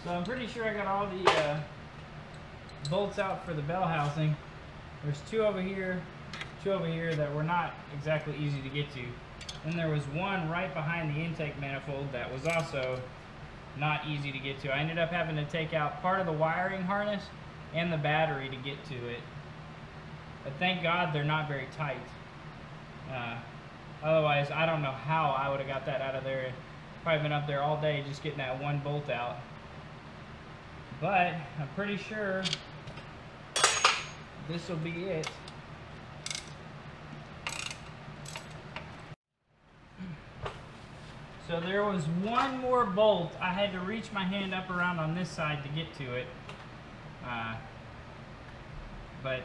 So I'm pretty sure I got all the bolts out for the bell housing. There's two over here that were not exactly easy to get to. Then there was one right behind the intake manifold that was also not easy to get to. I ended up having to take out part of the wiring harness and the battery to get to it. But thank God they're not very tight. Otherwise, I don't know how I would have got that out of there. Probably been up there all day just getting that one bolt out. But I'm pretty sure this will be it. So there was one more bolt. I had to reach my hand up around on this side to get to it. But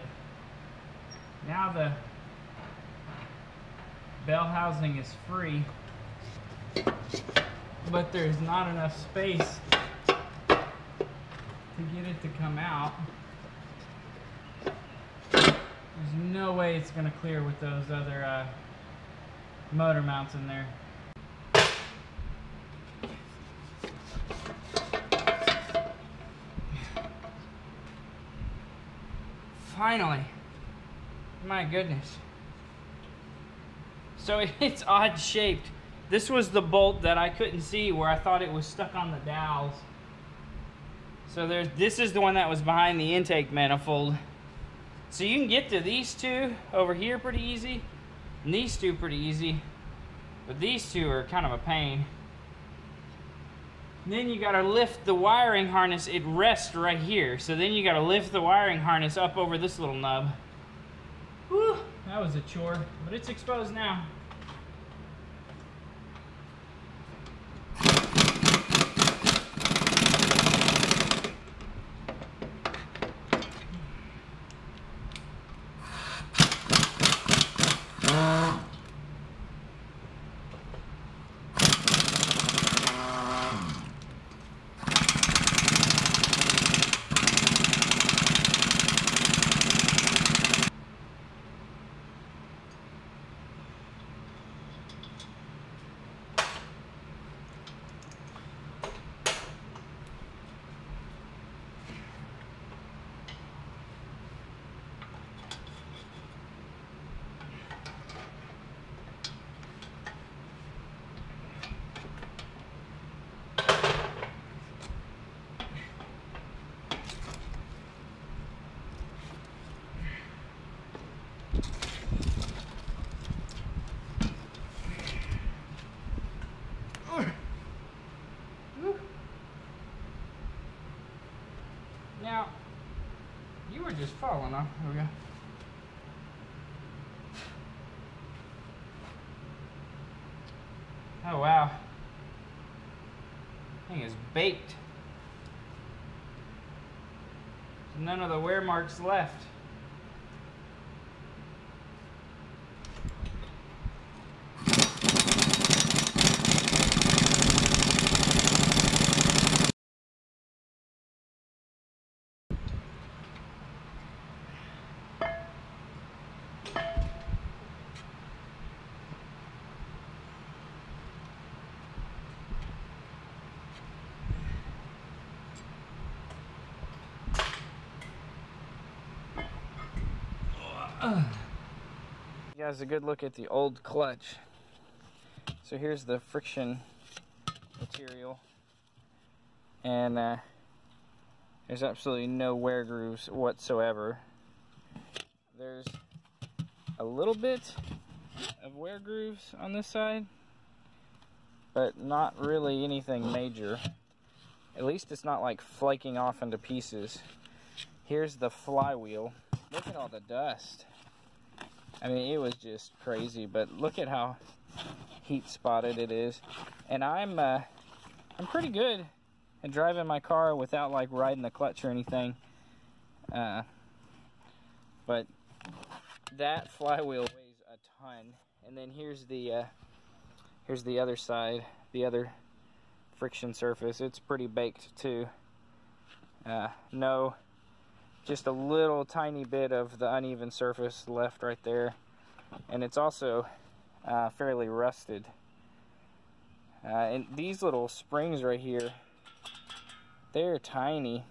now the bell housing is free, but there's not enough space to get it to come out. There's no way it's going to clear with those other motor mounts in there. Finally. My goodness. So it's odd shaped. This was the bolt that I couldn't see where I thought it was stuck on the dowels. So this is the one that was behind the intake manifold. So you can get to these two over here pretty easy, and these two pretty easy, but these two are kind of a pain. And then you gotta lift the wiring harness. It rests right here. So then you gotta lift the wiring harness up over this little nub. Whew, that was a chore, but it's exposed now. Now, you were just falling off. There we go. Oh wow. Thing is baked. There's none of the wear marks left. You guys, a good look at the old clutch. So here's the friction material, and there's absolutely no wear grooves whatsoever. There's a little bit of wear grooves on this side, but not really anything major. At least it's not like flaking off into pieces. Here's the flywheel. Look at all the dust. I mean, it was just crazy, but look at how heat spotted it is. And I'm pretty good at driving my car without like riding the clutch or anything. But that flywheel weighs a ton. And then here's the other side, the other friction surface. It's pretty baked too. No, just a little tiny bit of the uneven surface left right there, and it's also fairly rusted. And these little springs right here they're tiny.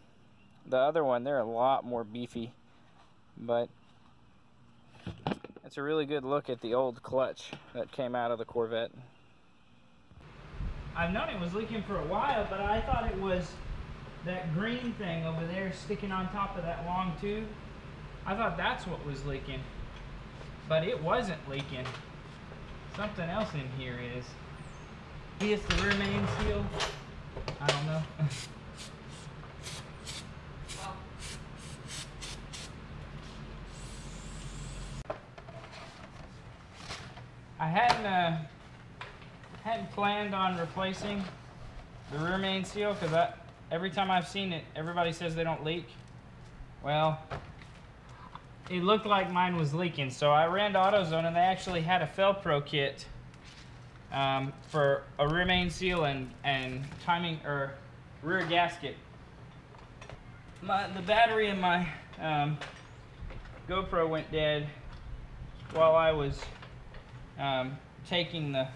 The other one, they're a lot more beefy. But it's a really good look at the old clutch that came out of the Corvette. I've known it was leaking for a while, but I thought it was that green thing over there sticking on top of that long tube. I thought that's what was leaking, but it wasn't leaking. Something else in here is. Maybe it's the rear main seal. I don't know. I hadn't planned on replacing the rear main seal because every time I've seen it, everybody says they don't leak. Well, it looked like mine was leaking, so I ran to AutoZone and they actually had a Felpro kit for a rear main seal and timing or rear gasket. The battery in my GoPro went dead while I was taking the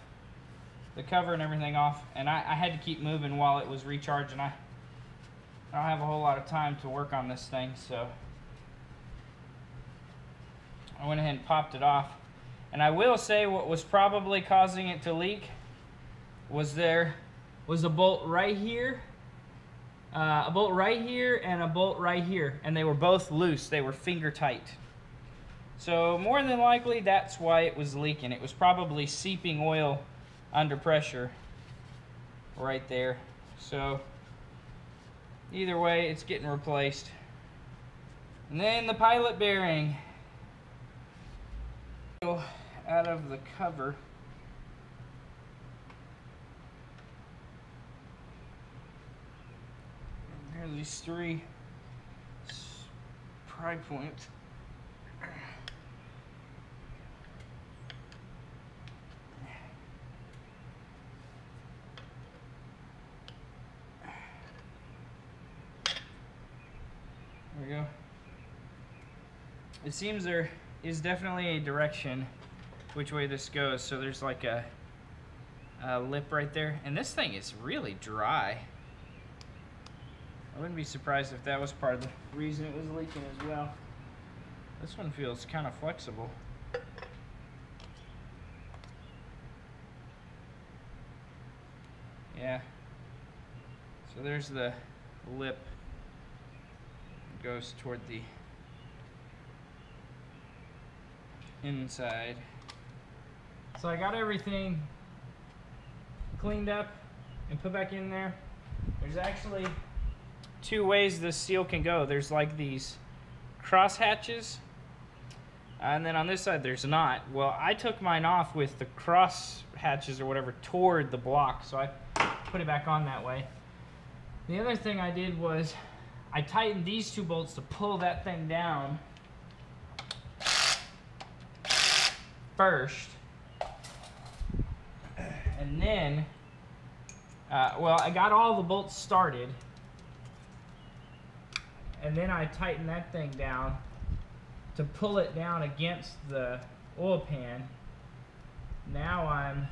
cover and everything off, and I had to keep moving while it was recharging. I don't have a whole lot of time to work on this thing, so I went ahead and popped it off. And I will say what was probably causing it to leak was there was a bolt right here, and a bolt right here, and they were both loose. They were finger tight. So more than likely that's why it was leaking. It was probably seeping oil under pressure right there. So either way, it's getting replaced. And then the pilot bearing out of the cover. And there are these three pry points. There we go. It seems there is definitely a direction which way this goes. So there's like a lip right there. And this thing is really dry. I wouldn't be surprised if that was part of the reason it was leaking as well. This one feels kind of flexible. Yeah. So there's the lip. It goes toward the inside. So I got everything cleaned up and put back in there. There's actually two ways this seal can go. There's like these cross hatches, and then on this side there's not. Well, I took mine off with the cross hatches or whatever toward the block, so I put it back on that way. The other thing I did was I tightened these two bolts to pull that thing down first, and then well, I got all the bolts started, and then I tightened that thing down to pull it down against the oil pan. Now I'm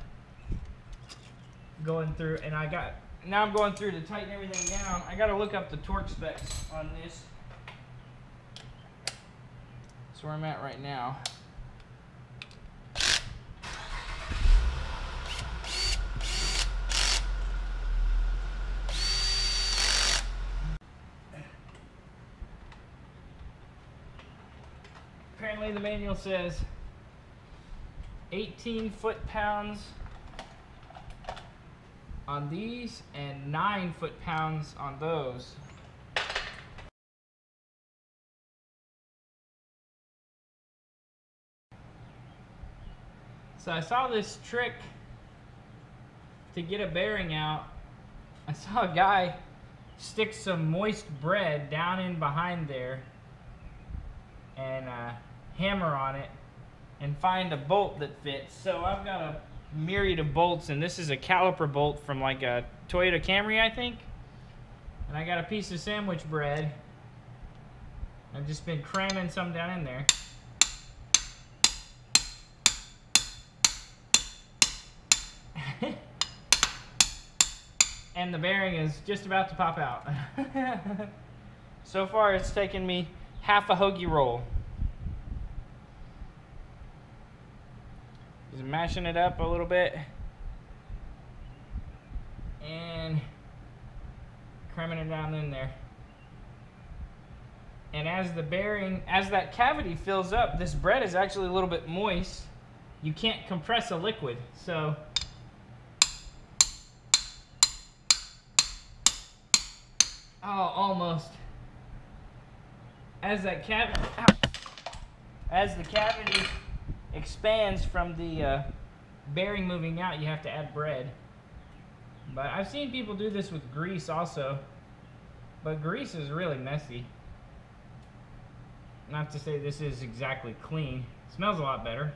going through, and now I'm going through to tighten everything down. I gotta look up the torque specs on this. That's where I'm at right now. Apparently the manual says 18 foot-pounds on these and 9 foot-pounds on those. So I saw this trick to get a bearing out. I saw a guy stick some moist bread down in behind there and hammer on it and find a bolt that fits. So I've got a myriad of bolts, and this is a caliper bolt from like a Toyota Camry, I think. And I got a piece of sandwich bread. I've just been cramming some down in there. and the bearing is just about to pop out. So far it's taken me half a hoagie roll. Just mashing it up a little bit and cramming it down in there. And as that cavity fills up, this bread is actually a little bit moist. You can't compress a liquid, so almost. As the cavity expands from the bearing moving out, you have to add bread. But I've seen people do this with grease also, but grease is really messy. Not to say this is exactly clean. It smells a lot better.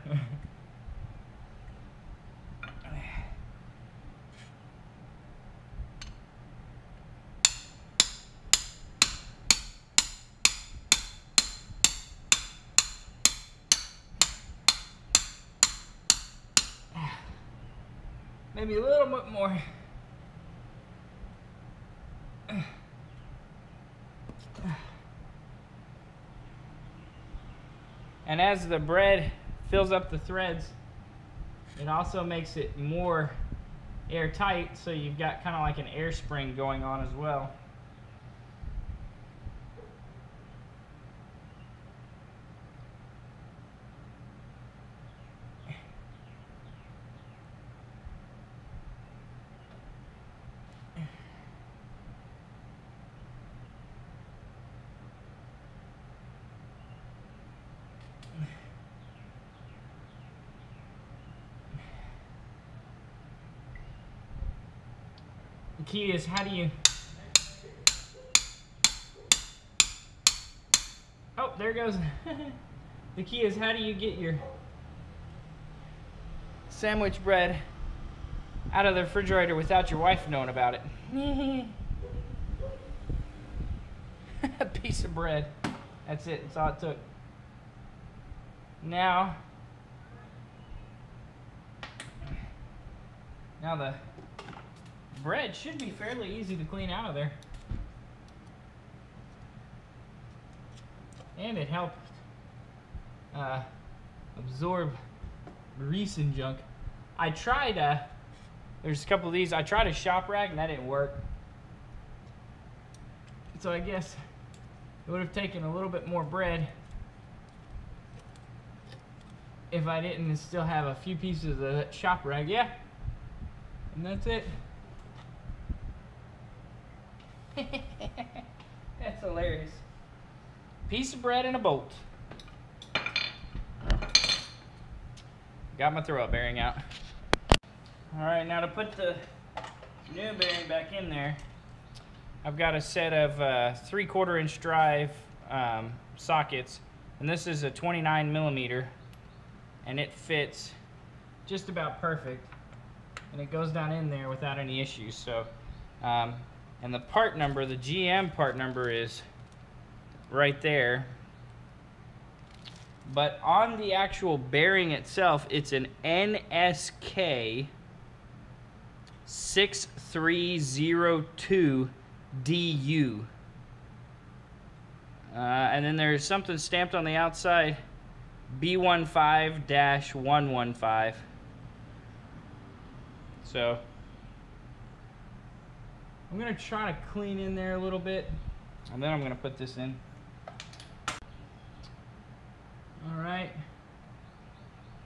Maybe a little bit more. And as the bread fills up the threads, it also makes it more airtight, so you've got kind of like an air spring going on as well. The key is how do you... Oh, there goes. The key is how do you get your sandwich bread out of the refrigerator without your wife knowing about it. A piece of bread. That's it. That's all it took. Now the bread should be fairly easy to clean out of there. And it helped absorb grease and junk. I tried, there's a couple of these, I tried a shop rag and that didn't work. So I guess it would have taken a little bit more bread if I didn't still have a few pieces of that shop rag. Yeah, and that's it. That's hilarious. Piece of bread and a bolt. Got my throw-up bearing out. Alright, now to put the new bearing back in there, I've got a set of 3/4 inch drive sockets, and this is a 29 millimeter, and it fits just about perfect, and it goes down in there without any issues. So and the part number, the GM part number, is right there, but on the actual bearing itself, it's an NSK 6302 DU, and then there's something stamped on the outside, B15-115. So I'm gonna try to clean in there a little bit, and then I'm gonna put this in. All right,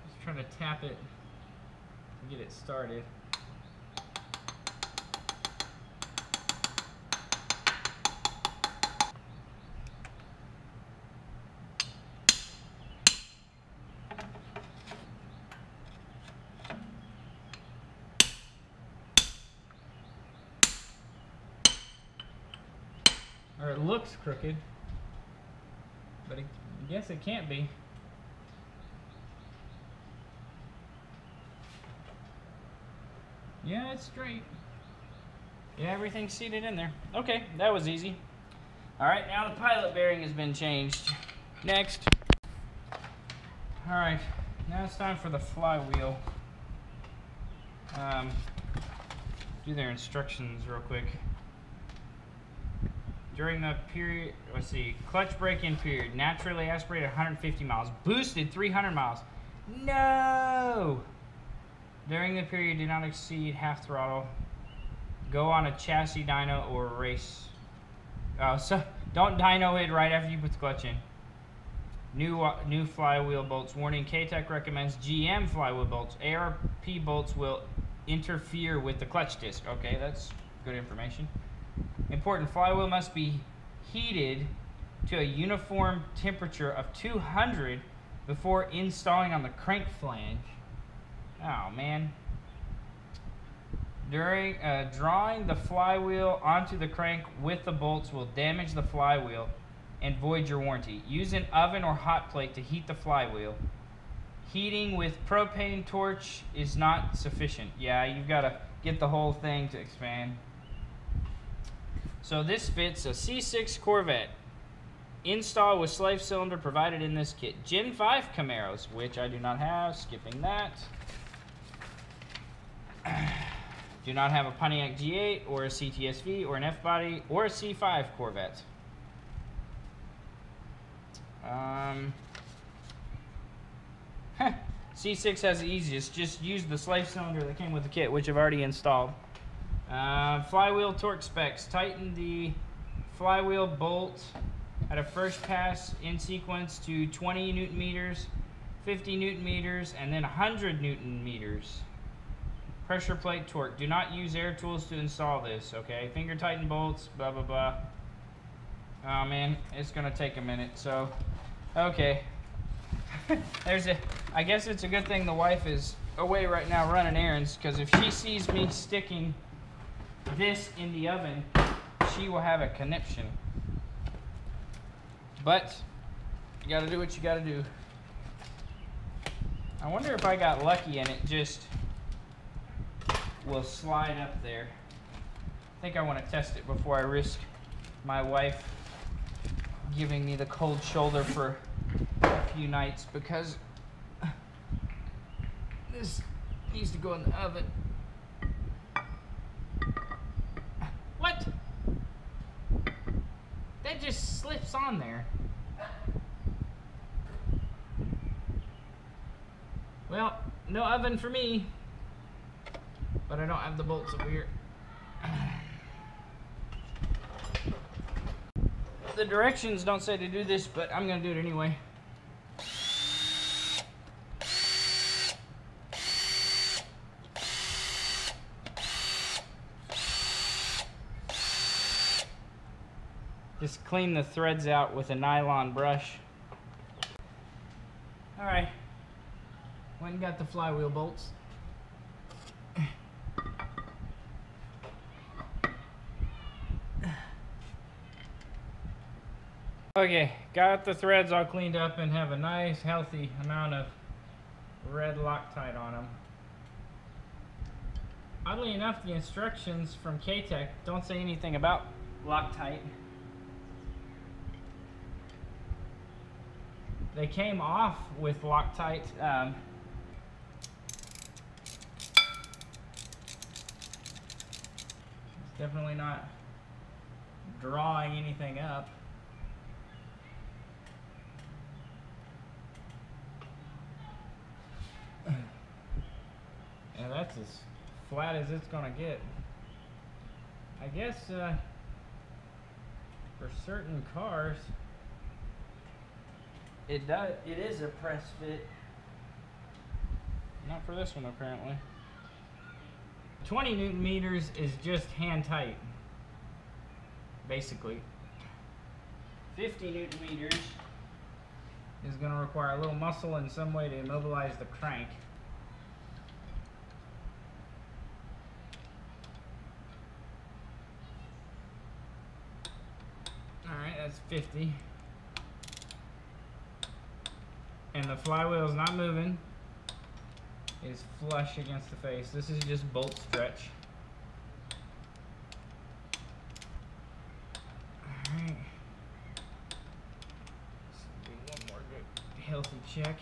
just trying to tap it to get it started. Or it looks crooked, but I guess it can't be. Yeah, it's straight. Yeah, everything's seated in there. Okay, that was easy. Alright, now the pilot bearing has been changed. Next. Alright, now it's time for the flywheel. do their instructions real quick. During the period, let's see, clutch break-in period, naturally aspirated 150 miles, boosted 300 miles. No! During the period, do not exceed half throttle. Go on a chassis dyno or race. So don't dyno it right after you put the clutch in. New flywheel bolts. Warning, K-Tech recommends GM flywheel bolts. ARP bolts will interfere with the clutch disc. Okay, that's good information. Important, flywheel must be heated to a uniform temperature of 200 before installing on the crank flange. Oh, man. During drawing the flywheel onto the crank with the bolts will damage the flywheel and void your warranty. Use an oven or hot plate to heat the flywheel. Heating with propane torch is not sufficient. Yeah, you've got to get the whole thing to expand. So this fits a C6 Corvette. Install with slave cylinder provided in this kit. Gen 5 Camaros, which I do not have. Skipping that. Do not have a Pontiac G8 or a CTSV or an F-body or a C5 Corvette. C6 has the easiest. Just use the slave cylinder that came with the kit, which I've already installed. Flywheel torque specs. Tighten the flywheel bolt at a first pass in sequence to 20 Newton meters, 50 Newton meters, and then 100 Newton meters. Pressure plate torque. Do not use air tools to install this, okay? Finger tighten bolts, blah, blah, blah. Oh, man, it's going to take a minute, so, okay. I guess it's a good thing the wife is away right now running errands, because if she sees me sticking this in the oven, she will have a conniption. But you gotta do what you gotta do. I wonder if I got lucky and it just will slide up there. I think I want to test it before I risk my wife giving me the cold shoulder for a few nights, because this needs to go in the oven. What? That just slips on there. Well, no oven for me, but I don't have the bolts over here. The directions don't say to do this, but I'm gonna do it anyway. Just clean the threads out with a nylon brush. All right, went and got the flywheel bolts. Okay, got the threads all cleaned up and have a nice healthy amount of red Loctite on them. Oddly enough, the instructions from K-Tech don't say anything about Loctite. They came off with Loctite. It's definitely not drawing anything up. And that's as flat as it's gonna get. I guess for certain cars, it is a press fit. Not for this one apparently. 20 Newton meters is just hand tight, basically. 50 Newton meters is going to require a little muscle and some way to immobilize the crank. Alright, that's 50. And the flywheel is not moving. It's flush against the face. This is just bolt stretch. Alright. Let's do one more good healthy check.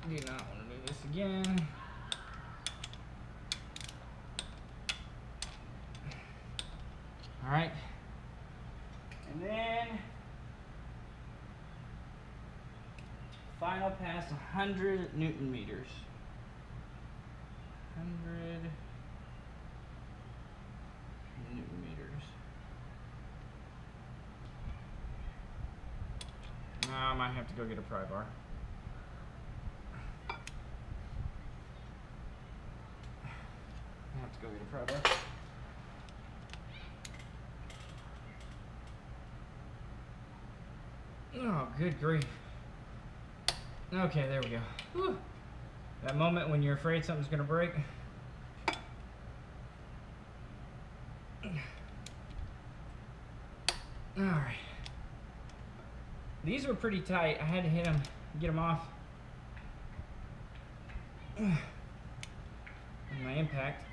Do not want to do this again. All right. And then final pass 100 Newton meters. 100 Newton meters. Now I might have to go get a pry bar. I have to go get a pry bar. Oh, good grief. Okay, there we go. Whew. That moment when you're afraid something's gonna break. Alright. These were pretty tight. I had to hit them, get them off. And my impact.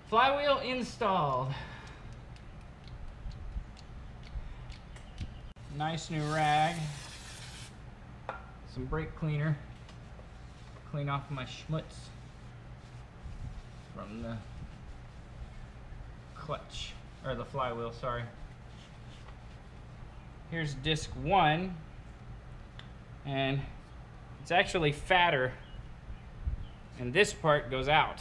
Flywheel installed. Nice new rag. Some brake cleaner. Clean off my schmutz from the clutch, or the flywheel, sorry. Here's disc 1, and it's actually fatter, and this part goes out.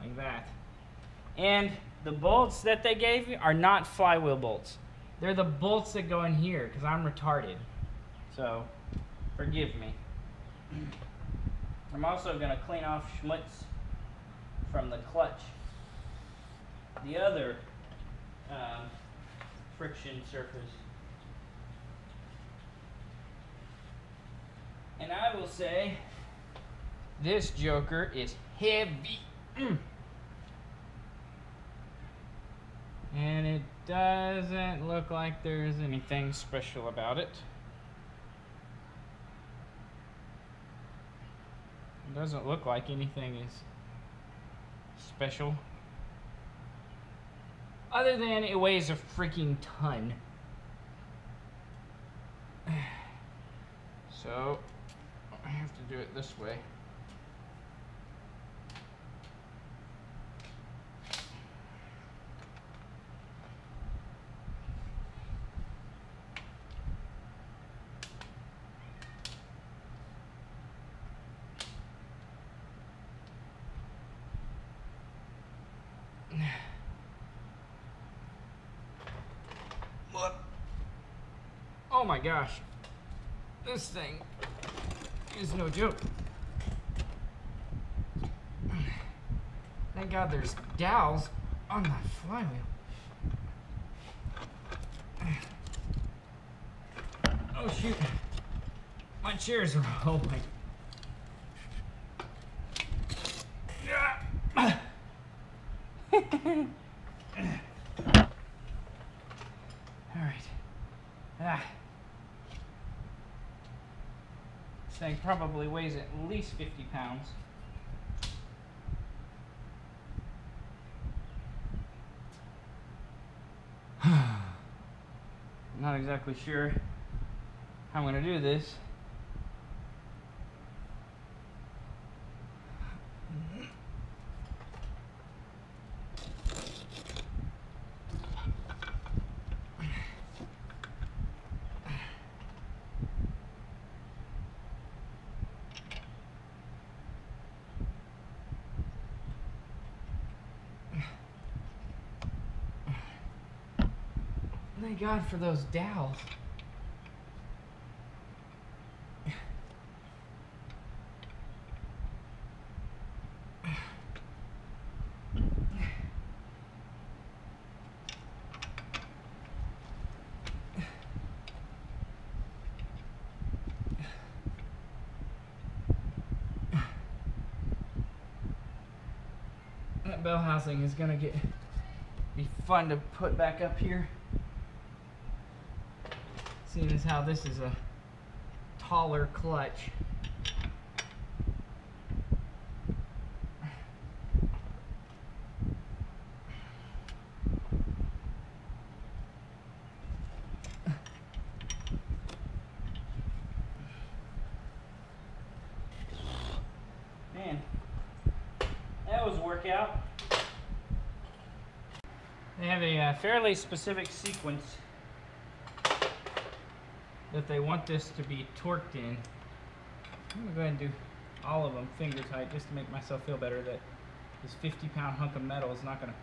Like that. And the bolts that they gave you are not flywheel bolts. They're the bolts that go in here, because I'm retarded. So, forgive me. I'm also going to clean off schmutz from the clutch. The other friction surface. And I will say, this joker is heavy. And it doesn't look like there's anything special about it. It doesn't look like anything is special. Other than it weighs a freaking ton. So, I have to do it this way. Oh my gosh, this thing is no joke. Thank God there's dowels on the flywheel. Oh shoot, my chairs are, oh my. All right. This thing probably weighs at least 50 pounds. I'm not exactly sure how I'm going to do this. Thank God for those dowels. That bell housing is gonna be fun to put back up here. Seeing as how this is a taller clutch. Man, that was a workout. They have a fairly specific sequence that they want this to be torqued in. I'm gonna go ahead and do all of them finger tight just to make myself feel better that this 50-pound hunk of metal is not gonna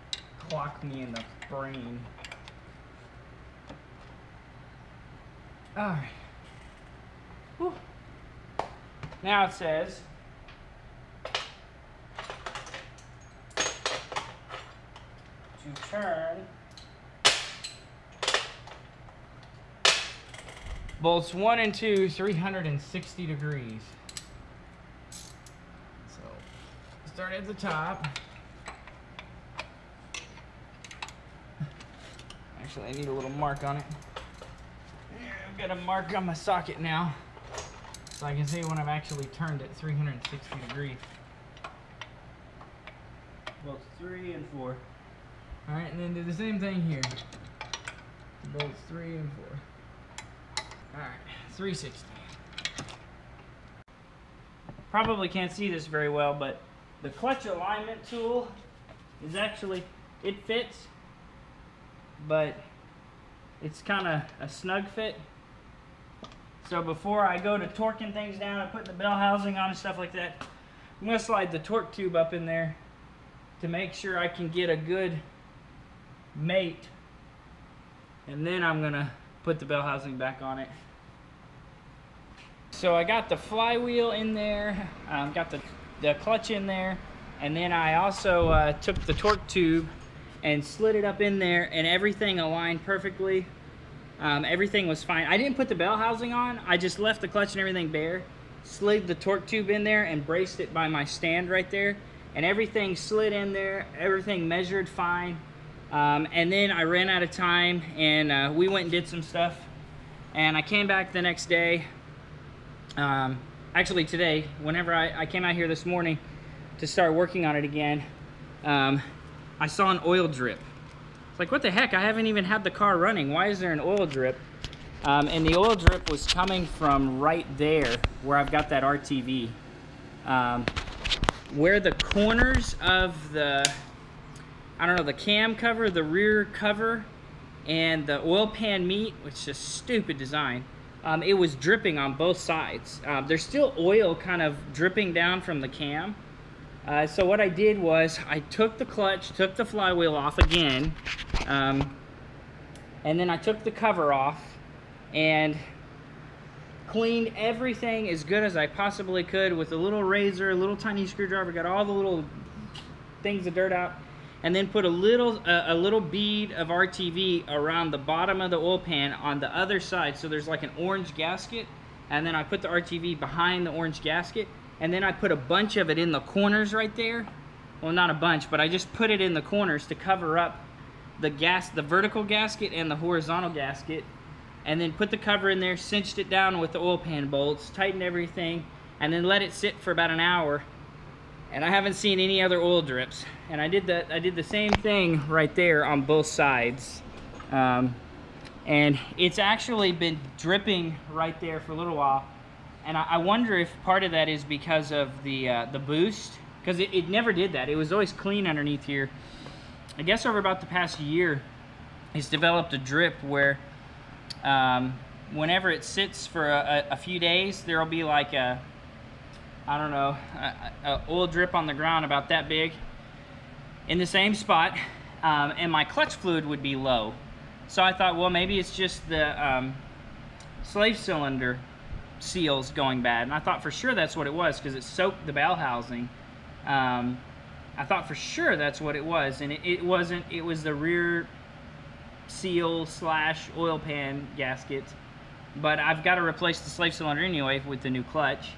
clock me in the brain. All right. Whew. Now it says to turn bolts 1 and 2 360 degrees. So start at the top. Actually, I need a little mark on it. I've got a mark on my socket now, so I can see when I've actually turned it 360 degrees. Bolts 3 and 4. All right, and then do the same thing here. Bolts 3 and 4. All right, 360. Probably can't see this very well, but the clutch alignment tool is actually, it fits, but it's kind of a snug fit. So before I go to torquing things down and putting the bell housing on and stuff like that, I'm gonna slide the torque tube up in there to make sure I can get a good mate, and then I'm gonna put the bell housing back on it. So I got the flywheel in there, got the clutch in there, and then I also took the torque tube and slid it up in there, and everything aligned perfectly. Everything was fine. I didn't put the bell housing on, I just left the clutch and everything bare, slid the torque tube in there and braced it by my stand right there, and everything slid in there, everything measured fine. And then I ran out of time, and we went and did some stuff, and I came back the next day, actually today, whenever I came out here this morning to start working on it again, I saw an oil drip. It's like, what the heck, I haven't even had the car running, why is there an oil drip? And the oil drip was coming from right there where I've got that RTV. Where the corners of the, I don't know, the cam cover, the rear cover, and the oil pan meet, which is just stupid design, it was dripping on both sides. There's still oil kind of dripping down from the cam. So what I did was I took the clutch, took the flywheel off again, and then I took the cover off and cleaned everything as good as I possibly could with a little razor, a little tiny screwdriver, got all the little things of dirt out, and then put a little bead of RTV around the bottom of the oil pan on the other side. So there's like an orange gasket, and then I put the RTV behind the orange gasket, and then I put a bunch of it in the corners right there. Well, not a bunch, but I just put it in the corners to cover up the vertical gasket and the horizontal gasket, and then put the cover in there, cinched it down with the oil pan bolts, tightened everything, and then let it sit for about an hour. And I haven't seen any other oil drips. And I did the same thing right there on both sides. And it's actually been dripping right there for a little while. And I wonder if part of that is because of the boost, because it never did that. It was always clean underneath here. I guess over about the past year, it's developed a drip where whenever it sits for a few days, there'll be like a, I don't know, a oil drip on the ground about that big in the same spot, and my clutch fluid would be low. So I thought, well, maybe it's just the slave cylinder seals going bad. And I thought for sure that's what it was because it soaked the bell housing. I thought for sure that's what it was, and it wasn't. It was the rear seal / oil pan gasket. But I've got to replace the slave cylinder anyway with the new clutch.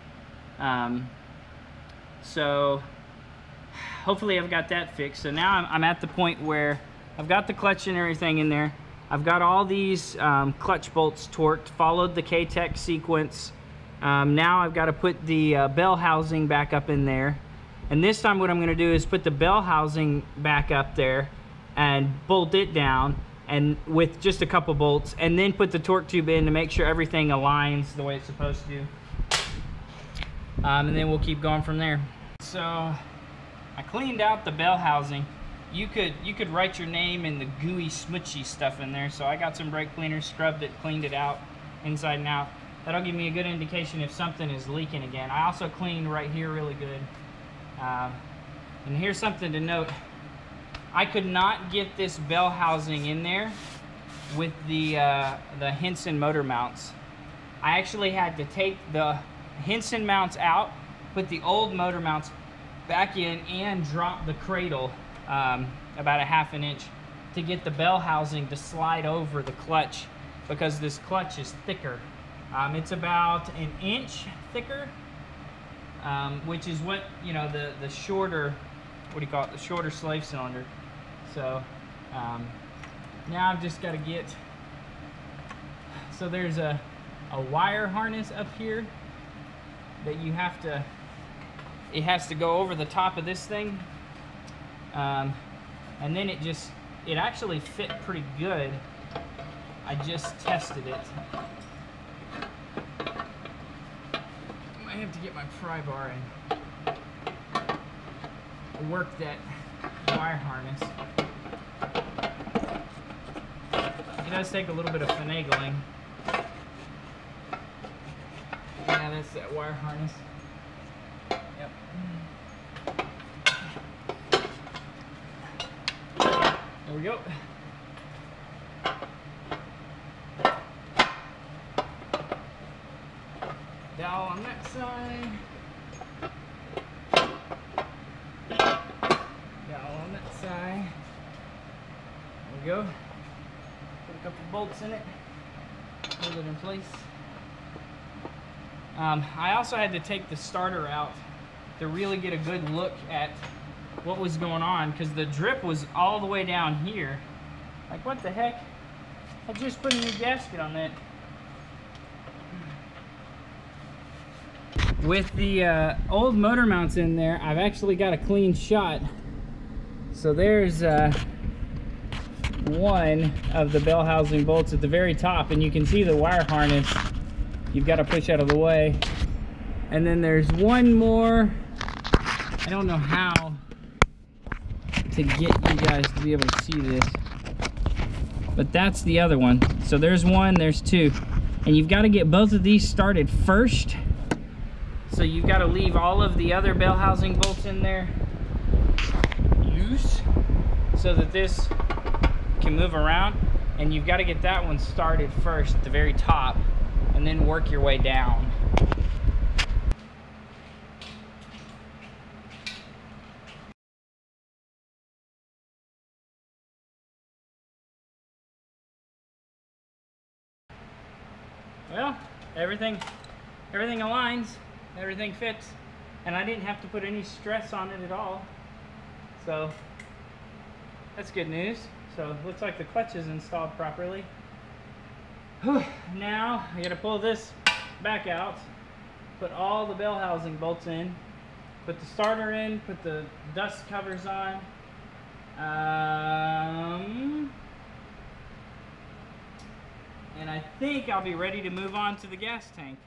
So hopefully I've got that fixed. So now I'm at the point where I've got the clutch and everything in there. I've got all these clutch bolts torqued, followed the K-Tech sequence. Now I've got to put the bell housing back up in there. And this time what I'm going to do is put the bell housing back up there and bolt it down, and with just a couple bolts, and then put the torque tube in to make sure everything aligns the way it's supposed to. And then we'll keep going from there. So I cleaned out the bell housing. You could write your name in the gooey, smoochy stuff in there. So I got some brake cleaner, scrubbed it, cleaned it out inside and out. That'll give me a good indication if something is leaking again. I also cleaned right here really good. And here's something to note. I could not get this bell housing in there with the Henson motor mounts. I actually had to take the Henson mounts out, put the old motor mounts back in, and drop the cradle about a ½ an inch to get the bell housing to slide over the clutch, because this clutch is thicker. It's about an inch thicker, which is what, you know, the shorter, what do you call it, the shorter slave cylinder. So now I've just got to get, so there's a wire harness up here that you have to, it has to go over the top of this thing, and then it actually fit pretty good. I just tested it. I have to get my pry bar and work that wire harness. It does take a little bit of finagling. Yeah, that's that wire harness. Yep. There we go. Dowel on that side. Dowel on that side. There we go. Put a couple bolts in it. Hold it in place. I also had to take the starter out to really get a good look at what was going on, because the drip was all the way down here. Like, what the heck? I just put a new gasket on that. With the old motor mounts in there, I've actually got a clean shot. So there's one of the bell housing bolts at the very top, and you can see the wire harness you've got to push out of the way. And then there's one more. I don't know how to get you guys to be able to see this, but that's the other one. So there's one, there's two, and you've got to get both of these started first. So you've got to leave all of the other bell housing bolts in there loose so that this can move around, and you've got to get that one started first at the very top and then work your way down. Well, everything aligns, everything fits, and I didn't have to put any stress on it at all. So that's good news. So it looks like the clutch is installed properly. Whew. Now I gotta pull this back out, put all the bell housing bolts in, put the starter in, put the dust covers on. And I think I'll be ready to move on to the gas tank.